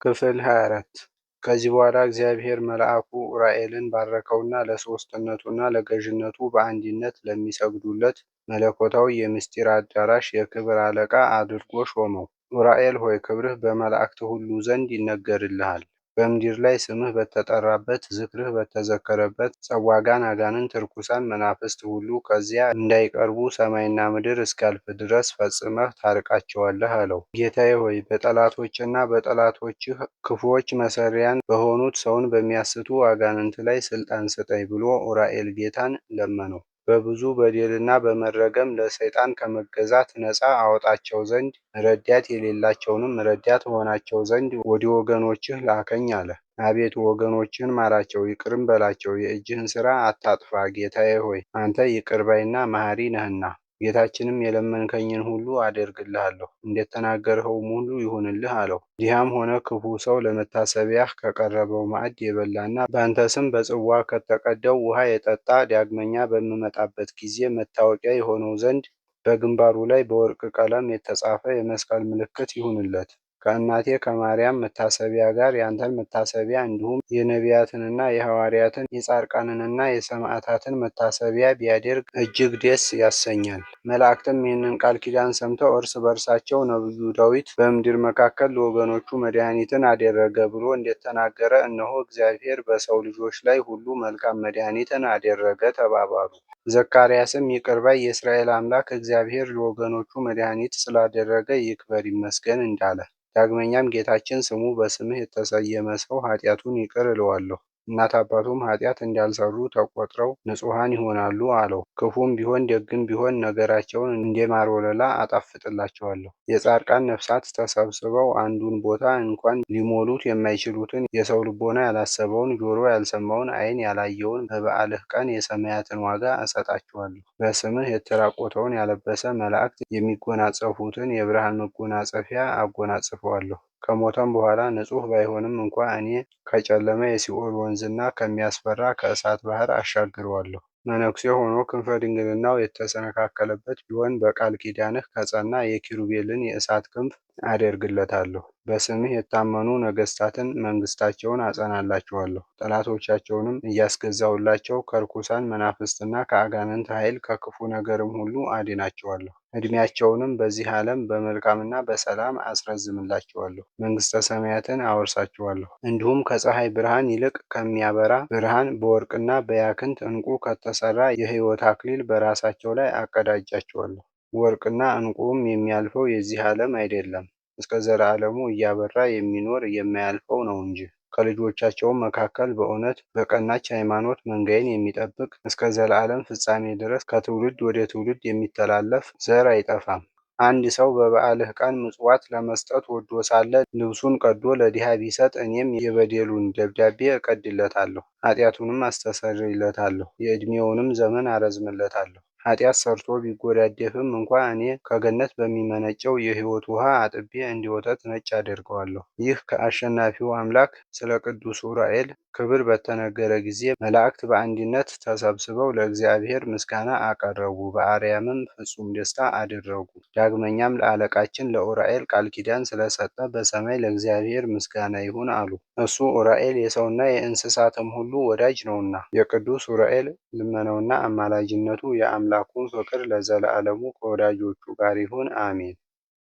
ክፍል 24 ከዚህ በኋላ እግዚአብሔር መልአኩ ዑራኤልን ባረከውና ለሦስትነቱና ለገዥነቱ በአንድነት ለሚሰግዱለት መለኮታዊ የምስጢር አዳራሽ የክብር አለቃ አድርጎ ሾመው። ዑራኤል ሆይ ክብርህ በመላእክት ሁሉ ዘንድ ይነገርልሃል። በምድር ላይ ስምህ በተጠራበት፣ ዝክርህ በተዘከረበት ጸዋጋን አጋንንት ርኩሳን መናፍስት ሁሉ ከዚያ እንዳይቀርቡ ሰማይና ምድር እስኪያልፍ ድረስ ፈጽመህ ታርቃቸዋለህ አለው። ጌታዬ ሆይ በጠላቶችና በጠላቶችህ ክፉዎች መሰሪያን በሆኑት ሰውን በሚያስቱ አጋንንት ላይ ሥልጣን ስጠኝ ብሎ ዑራኤል ጌታን ለመነው። በብዙ በደልና በመረገም ለሰይጣን ከመገዛት ነፃ አወጣቸው ዘንድ ረዳት የሌላቸውንም ረዳት እሆናቸው ዘንድ ወደ ወገኖችህ ላከኝ አለ። አቤቱ ወገኖችህን ማራቸው፣ ይቅርም በላቸው፣ የእጅህን ሥራ አታጥፋ። ጌታዬ ሆይ አንተ ይቅር ባይና መሐሪ ነህና። ጌታችንም የለመንከኝን ሁሉ አደርግልሃለሁ፣ እንደተናገርኸውም ሁሉ ይሁንልህ አለው። ድሃም ሆነ ክፉ ሰው ለመታሰቢያህ ከቀረበው ማዕድ የበላና በአንተ ስም በጽዋ ከተቀዳው ውሃ የጠጣ ዳግመኛ በምመጣበት ጊዜ መታወቂያ የሆነው ዘንድ በግንባሩ ላይ በወርቅ ቀለም የተጻፈ የመስቀል ምልክት ይሁንለት። ከእናቴ ከማርያም መታሰቢያ ጋር ያንተን መታሰቢያ እንዲሁም የነቢያትንና የሐዋርያትን የጻድቃንንና የሰማዕታትን መታሰቢያ ቢያደርግ እጅግ ደስ ያሰኛል። መላእክትም ይህንን ቃል ኪዳን ሰምተው እርስ በርሳቸው ነቢዩ ዳዊት በምድር መካከል ለወገኖቹ መድኃኒትን አደረገ ብሎ እንደተናገረ እነሆ እግዚአብሔር በሰው ልጆች ላይ ሁሉ መልካም መድኃኒትን አደረገ ተባባሉ። ዘካርያስም ይቅር ባይ የእስራኤል አምላክ እግዚአብሔር ለወገኖቹ መድኃኒት ስላደረገ ይክበር ይመስገን እንዳለ። ዳግመኛም ጌታችን ስሙ በስምህ የተሰየመ ሰው ኃጢአቱን ይቅር እለዋለሁ፣ እናት አባቱም ኃጢአት እንዳልሰሩ ተቆጥረው ንጹሐን ይሆናሉ አለው። ክፉም ቢሆን ደግም ቢሆን ነገራቸውን እንደ ማር ወለላ አጣፍጥላቸዋለሁ። የጻድቃን ነፍሳት ተሰብስበው አንዱን ቦታ እንኳን ሊሞሉት የማይችሉትን የሰው ልቦና ያላሰበውን ጆሮ ያልሰማውን ዓይን ያላየውን በበዓልህ ቀን የሰማያትን ዋጋ እሰጣቸዋለሁ። በስምህ የተራቆተውን ያለበሰ መላእክት የሚጎናጸፉትን የብርሃን መጎናጸፊያ አጎናጽፈዋለሁ። ከሞተም በኋላ ንጹሕ ባይሆንም እንኳ እኔ ከጨለመ የሲኦል ወንዝና ከሚያስፈራ ከእሳት ባሕር አሻግረዋለሁ። መነኩሴ ሆኖ ክንፈ ድንግልናው የተሰነካከለበት ቢሆን በቃል ኪዳንህ ከጸና የኪሩቤልን የእሳት ክንፍ አደርግለታለሁ። በስምህ የታመኑ ነገሥታትን መንግሥታቸውን አጸናላቸዋለሁ። ጠላቶቻቸውንም እያስገዛሁላቸው ከርኩሳን መናፍስትና ከአጋንንት ኃይል ከክፉ ነገርም ሁሉ አድናቸዋለሁ። ዕድሜያቸውንም በዚህ ዓለም በመልካምና በሰላም አስረዝምላቸዋለሁ። መንግሥተ ሰማያትን አወርሳቸዋለሁ። እንዲሁም ከፀሐይ ብርሃን ይልቅ ከሚያበራ ብርሃን በወርቅና በያክንት ዕንቁ ከተሠራ የሕይወት አክሊል በራሳቸው ላይ አቀዳጃቸዋለሁ። ወርቅና ዕንቁም የሚያልፈው የዚህ ዓለም አይደለም፣ እስከ ዘላለሙ እያበራ የሚኖር የማያልፈው ነው እንጂ። ከልጆቻቸውም መካከል በእውነት በቀናች ሃይማኖት መንጋዬን የሚጠብቅ እስከ ዘላለም ፍጻሜ ድረስ ከትውልድ ወደ ትውልድ የሚተላለፍ ዘር አይጠፋም። አንድ ሰው በበዓልህ ቀን ምጽዋት ለመስጠት ወዶ ሳለ ልብሱን ቀዶ ለድሃ ቢሰጥ እኔም የበደሉን ደብዳቤ እቀድለታለሁ፣ ኃጢአቱንም አስተሰርይለታለሁ፣ የዕድሜውንም ዘመን አረዝምለታለሁ። ኃጢአት ሰርቶ ቢጎዳደፍም እንኳ እኔ ከገነት በሚመነጨው የሕይወት ውሃ አጥቤ እንደ ወተት ነጭ አደርገዋለሁ። ይህ ከአሸናፊው አምላክ ስለ ቅዱስ ዑራኤል ክብር በተነገረ ጊዜ መላእክት በአንድነት ተሰብስበው ለእግዚአብሔር ምስጋና አቀረቡ፣ በአርያምም ፍጹም ደስታ አደረጉ። ዳግመኛም ለአለቃችን ለዑራኤል ቃል ኪዳን ስለሰጠ በሰማይ ለእግዚአብሔር ምስጋና ይሁን አሉ። እሱ ዑራኤል የሰውና የእንስሳትም ሁሉ ወዳጅ ነውና። የቅዱስ ዑራኤል ልመናውና አማላጅነቱ የአምላኩም ፍቅር ለዘላለሙ ከወዳጆቹ ጋር ይሁን፣ አሜን።